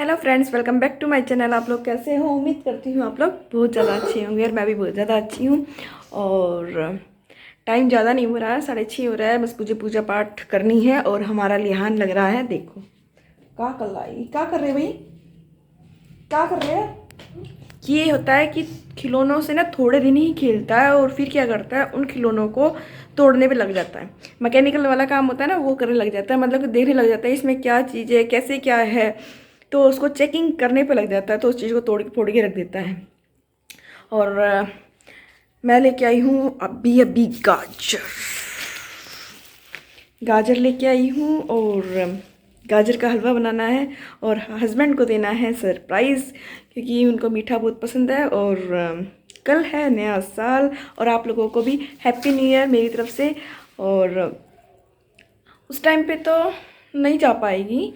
Hello friends, welcome back to my channel. आप लोग कैसे हो? उम्मीद करती हूँ आप लोग बहुत ज़्यादा अच्छे होंगे और मैं भी बहुत ज़्यादा अच्छी हूँ। और टाइम ज़्यादा नहीं हो रहा है, 6:30 हो रहा है। बस मुझे पूजा पाठ करनी है और हमारा लिहान लग रहा है। देखो क्या कर रहा है, क्या कर रहे भाई, क्या कर रहे हैं? ये होता है कि खिलौनों से ना थोड़े दिन ही खेलता है और फिर क्या करता है, उन खिलौनों को तोड़ने पे लग जाता है। मैकेनिकल वाला काम होता है ना, वो करने लग जाता है, मतलब कि देखने लग जाता है इसमें क्या चीज़ है, कैसे क्या है, तो उसको चेकिंग करने पे लग जाता है, तो उस चीज़ को तोड़ फोड़ के रख देता है। और मैं लेके आई हूँ अभी अभी गाजर लेके आई हूँ और गाजर का हलवा बनाना है और हस्बैंड को देना है सरप्राइज़, क्योंकि उनको मीठा बहुत पसंद है। और कल है नया साल और आप लोगों को भी हैप्पी न्यू ईयर मेरी तरफ से। और उस टाइम पे तो नहीं जा पाएगी,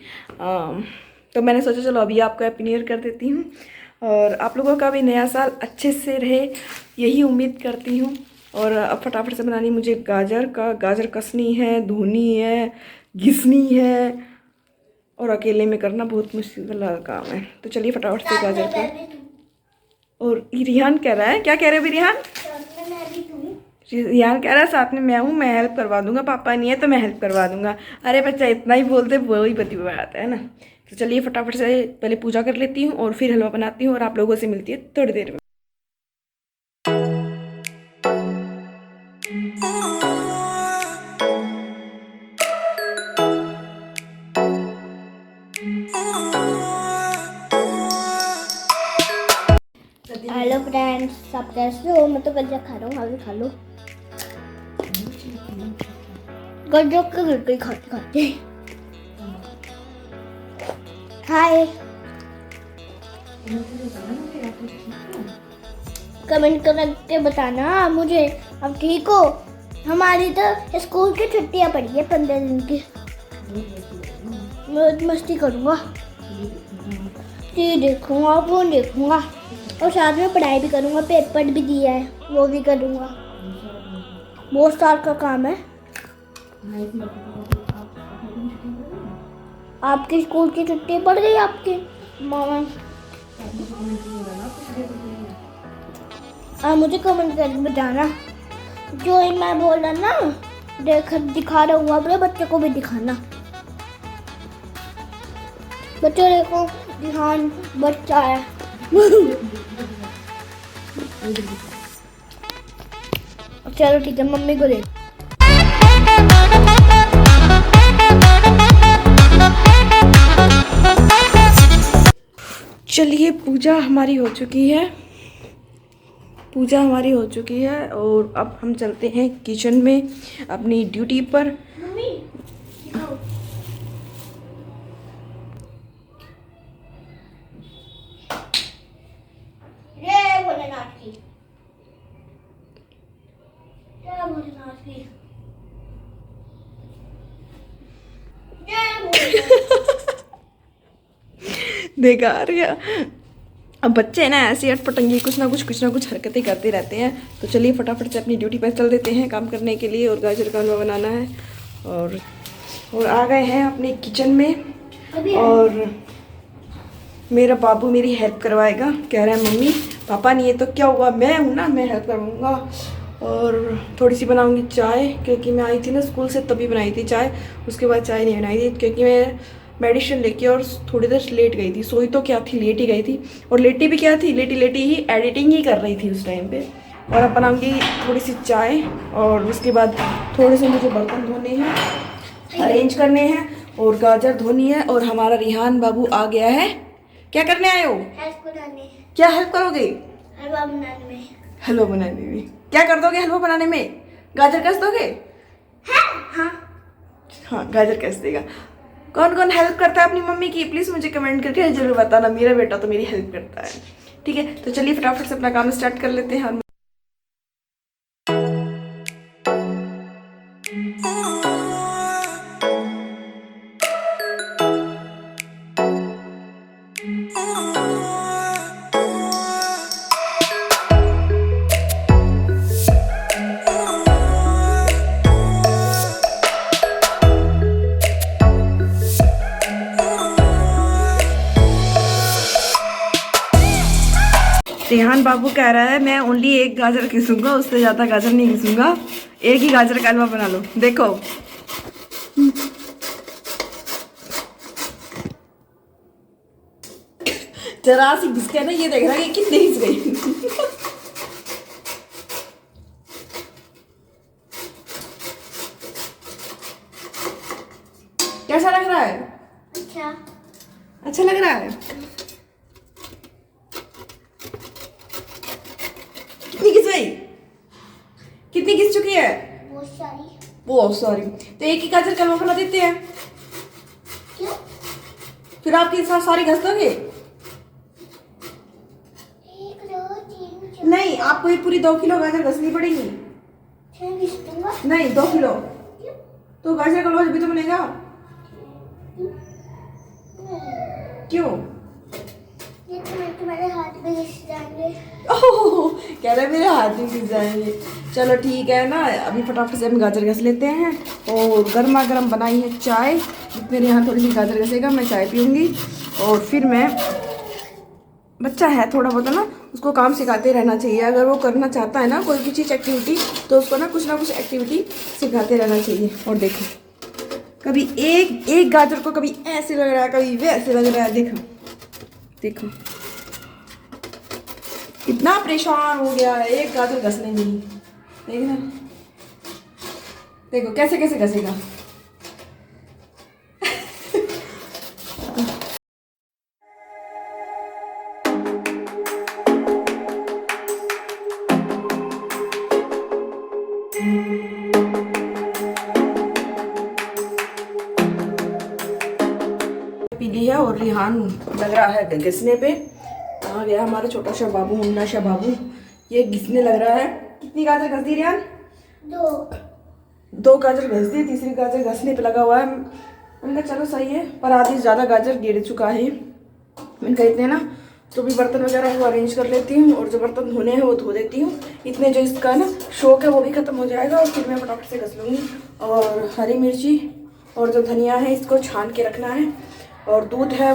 तो मैंने सोचा चलो अभी आपको हैप्पी न्यू ईयर कर देती हूँ और आप लोगों का भी नया साल अच्छे से रहे, यही उम्मीद करती हूँ। और अब फटाफट से बनानी मुझे गाजर कसनी है, धोनी है, घिसनी है और अकेले में करना बहुत मुश्किल वाला काम है। तो चलिए फटाफट से गाजर का। और रिहान कह रहा है, क्या कह रहे हो अभी रिहान? रिहान कह रहा है साथ में मैं हूँ, मैं हेल्प करवा दूंगा, पापा नहीं है तो मैं हेल्प करवा दूंगा। अरे बच्चा इतना ही बोलते वही बती बात है ना। तो चलिए फटाफट से पहले पूजा कर लेती हूँ और फिर हलवा बनाती हूँ और आप लोगों से मिलती है थोड़ी देर में। हेलो फ्रेंड्स, आप कैसे हो? मैं तो गज्जा खा रहा हूँ, आप भी खा लो। गज्जा के गिर खाते खाते। हाय, कमेंट करके बताना मुझे आप ठीक हो। हमारी तो स्कूल की छुट्टियां पड़ी है 15 दिन की। मैं मस्ती करूँगा, टीवी देखूँगा, फोन देखूँगा और साथ में पढ़ाई भी करूँगा। पेपर भी दिया है, वो भी करूँगा। बहुत साल का काम है। आपकी स्कूल की छुट्टी पड़ गई आपकी? मामा आप मुझे कमेंट करके बताना जो मैं बोल रहा ना, दिखा रहा हूँ, अपने बच्चे को भी दिखाना। बच्चों देखो, ध्यान बच्चा है। चलो ठीक है, मम्मी को दे। चलिए पूजा हमारी हो चुकी है और अब हम चलते हैं किचन में अपनी ड्यूटी पर। मम्मी दिखाओ। ये भोलेनाथ की, जय भोलेनाथ की, जय भोलेनाथ। देखा रहा, अब बच्चे हैं ना ऐसे अटपटंगी, कुछ ना कुछ हरकतें करते रहते हैं। तो चलिए फटाफट से अपनी ड्यूटी पर चल देते हैं काम करने के लिए और गाजर का हलवा बनाना है। और आ गए हैं अपने किचन में और मेरा बाबू मेरी हेल्प करवाएगा। कह रहा है मम्मी पापा नहीं है तो क्या हुआ, मैं हूँ ना, मैं हेल्प करवाऊँगा। और थोड़ी सी बनाऊँगी चाय, क्योंकि मैं आई थी ना स्कूल से तभी बनाई थी चाय, उसके बाद चाय नहीं बनाई थी क्योंकि मैं मेडिसिन लेके और थोड़ी देर लेट गई थी। सोई तो क्या थी, लेट ही गई थी और लेटी भी क्या थी, लेटी ही एडिटिंग ही कर रही थी उस टाइम पे। और अब बनाऊँगी थोड़ी सी चाय और उसके बाद थोड़े से मुझे बर्तन धोने हैं, अरेंज करने हैं और गाजर धोनी है। और हमारा रिहान बाबू आ गया है। क्या करने आए हो? हेल्प बनाने, क्या हेल्प करोगे? हलवा बनाने में। हलवा बनाने में क्या कर दोगे? हलवा बनाने में गाजर कस दोगे? हाँ, हाँ गाजर कस देगा। कौन कौन हेल्प करता है अपनी मम्मी की, प्लीज मुझे कमेंट करके जरूर बताना। मेरा बेटा तो मेरी हेल्प करता है। ठीक है, तो चलिए फटाफट से अपना काम स्टार्ट कर लेते हैं। रेहान बाबू कह रहा है मैं ओनली एक गाजर घिसूंगा, उससे ज़्यादा गाजर नहीं घिसूंगा, एक ही गाजर का हलवा बना लो। देखो जरा सी घिस के ना ये देख रहा है कि कितने घिस गई। कैसा लग रहा है? अच्छा लग रहा है। कितनी घिस गई? कितनी घिस चुकी है? बहुत सारी। तो एक ही गाजर का हलवा बना देते हैं। क्यों? फिर आपके साथ सारी घस दोगे? 1 2 3 4 नहीं, आपको ये पूरी 2 किलो गाजर घसनी पड़ेगी। 6 घिस दूंगा। नहीं 2 किलो। तो गाजर का हलवा जब भी तो बनेगा। क्यों? ये तो तुम्हारे हाथ में घिस जाएंगे। ओह, कह रहे मेरे हाथ में घिस जाएंगे। चलो ठीक है ना, अभी फटाफट से हम गाजर घस लेते हैं। और गर्मा गर्म बनाई है चाय, मेरे यहाँ थोड़ी सी गाजर घसेगा, मैं चाय पीऊँगी। और फिर मैं, बच्चा है थोड़ा बहुत ना, उसको काम सिखाते रहना चाहिए। अगर वो करना चाहता है ना कोई भी चीज़ एक्टिविटी, तो उसको ना कुछ एक्टिविटी सिखाते रहना चाहिए। और देखो कभी एक गाजर को कभी ऐसे लग रहा है, कभी वैसे लग रहा है। देखो देखो कितना परेशान हो गया है एक गाजर घसने में। देखना, देखो कैसे कैसे घसेगा। पी ली है और रिहान लग रहा है घिसने पे। आ गया हमारा छोटा सा बाबू, मुन्ना सा बाबू, ये घिसने लग रहा है। कितनी गाजर घस दी रिहान? 2 गाजर घस दी, तीसरी गाजर घसने पे लगा हुआ है। मैंने कहा चलो सही है, पर आधी ज़्यादा गाजर गिर चुका है। मैंने कहा इतने ना तो भी बर्तन वगैरह है वो अरेंज कर लेती हूँ, और जो बर्तन धोने हैं वो धो देती हूँ। इतने जो इसका ना शौक है वो भी ख़त्म हो जाएगा, और फिर मैं फटाफट से घस लूँगी। और हरी मिर्ची और जो धनिया है इसको छान के रखना है। और दूध है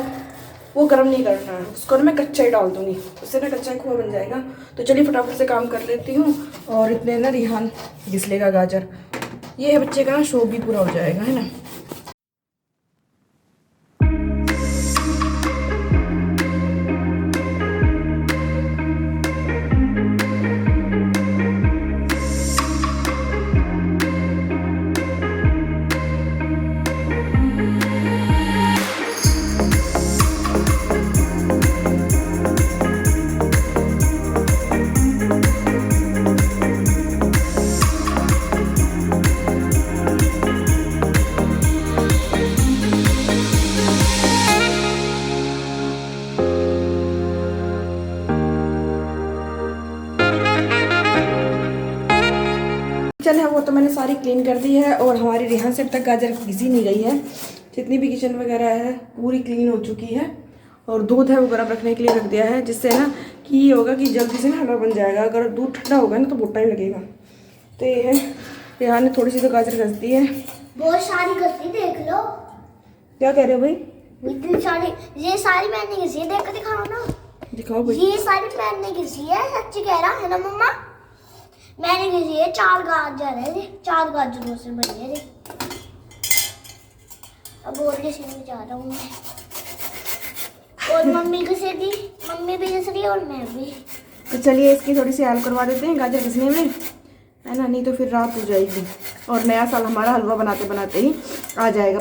वो गर्म नहीं करना है, उसको ना मैं कच्चा ही डाल दूँगी, उससे ना कच्चा खोआ बन जाएगा। तो चलिए फटाफट से काम कर लेती हूँ, और इतने ना रिहान घिस लेगा गाजर। ये है बच्चे का ना शौक भी पूरा हो जाएगा, है ना। किचन है वो तो मैंने सारी क्लीन कर दी है, और हमारी रिहान से अब तक गाजर घिसी नहीं गई है। जितनी भी किचन वगैरह है पूरी क्लीन हो चुकी है। और दूध है वो गर्म रखने के लिए रख दिया है, जिससे ना कि ये होगा कि जल्दी से ना हलवा बन जाएगा। अगर दूध ठंडा होगा ना तो बहुत टाइम लगेगा। तो ये है, रिहान ने थोड़ी सी तो गाजर घस दी है। बहुत सारी घसी, देख लो। क्या कह रहे हो भाई? इतनी सारी, ये सारी मैंने घसी है, देख कर दिखाओ ना। दिखाओ भाई। ये सारी मैंने घसी है, सच्ची कह रहा है ना मम्मा। मैंने घसी है, 4 गाजर है ये, 4 गाजरों से बनी है ये। अब और घसीने जा रहा हूँ मैं, और मम्मी घसेगी, मम्मी भी घस रही है और मैं भी। तो चलिए इसकी थोड़ी सी हेल्प करवा देते हैं गाजर घिसने में, है ना, नहीं तो फिर रात हो जाएगी और नया साल हमारा हलवा बनाते बनाते ही आ जाएगा।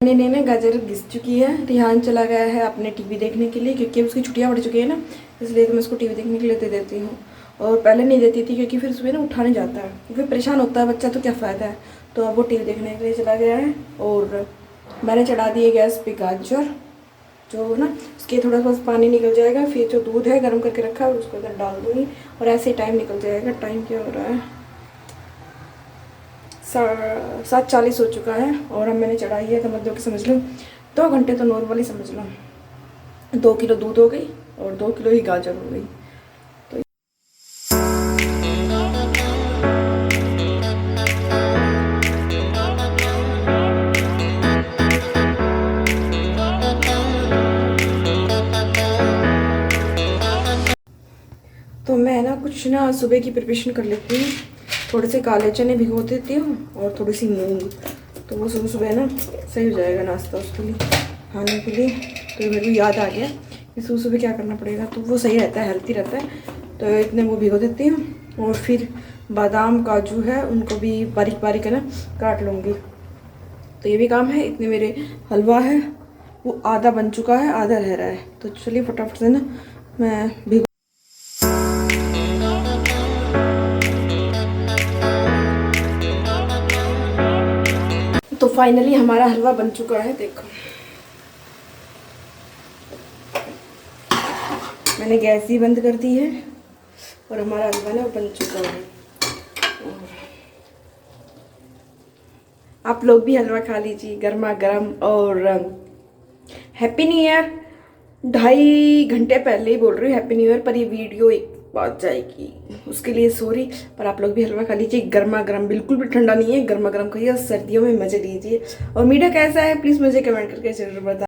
मैंने ना गाजर घिस चुकी है। रिहान चला गया है अपने टीवी देखने के लिए, क्योंकि उसकी छुट्टियां पड़ चुकी है ना, इसलिए तो मैं उसको टीवी देखने के लिए दे देती हूँ। और पहले नहीं देती थी क्योंकि फिर सुबह ना उठाने जाता है, फिर परेशान होता है बच्चा, तो क्या फ़ायदा है। तो अब वो टीवी देखने के लिए चला गया है। और मैंने चढ़ा दिए गैस पे गाजर, जो ना उसके थोड़ा सा पानी निकल जाएगा, फिर जो दूध है गर्म करके रखा है उसको इधर डाल दूँगी, और ऐसे ही टाइम निकल जाएगा। टाइम क्या हो रहा है? 7:40 हो चुका है, और अब मैंने चढ़ाई है, तो मतलब कि समझ लो 2 घंटे तो नॉर्मली समझ लो। 2 किलो दूध हो गई और 2 किलो ही गाजर हो गई। तो कुछ ना सुबह की प्रिपरेशन कर लेती हूँ। थोड़े से काले चने भिगो देती हूँ और थोड़ी सी मूंग, तो वो सुबह सुबह ना सही हो जाएगा नाश्ता उसके लिए, खाने के लिए। तो मेरे को याद आ गया कि सुबह सुबह क्या करना पड़ेगा, तो वो सही रहता है, हेल्थी रहता है। तो इतने वो भिगो देती हूँ और फिर बादाम काजू है उनको भी बारीक बारीक है ना काट लूँगी। तो ये भी काम है। इतने मेरे हलवा है वो आधा बन चुका है, आधा रह रहा है। तो चलिए फटाफट से ना मैं भिगो। तो फाइनली हमारा हलवा बन चुका है। देखो मैंने गैस ही बंद कर दी है और हमारा हलवा ना बन चुका है। आप लोग भी हलवा खा लीजिए गर्मा गर्म। और हैप्पी न्यू ईयर। 2.5 घंटे पहले ही बोल रही हूँ हैप्पी न्यू ईयर, पर ये वीडियो एक बात जाएगी उसके लिए सॉरी। पर आप लोग भी हलवा खा लीजिए गर्मा गर्म, बिल्कुल भी ठंडा नहीं है, गर्मा गर्म खाइए और सर्दियों में मजे लीजिए। और मीठा कैसा है प्लीज़ मुझे कमेंट करके जरूर बताएं।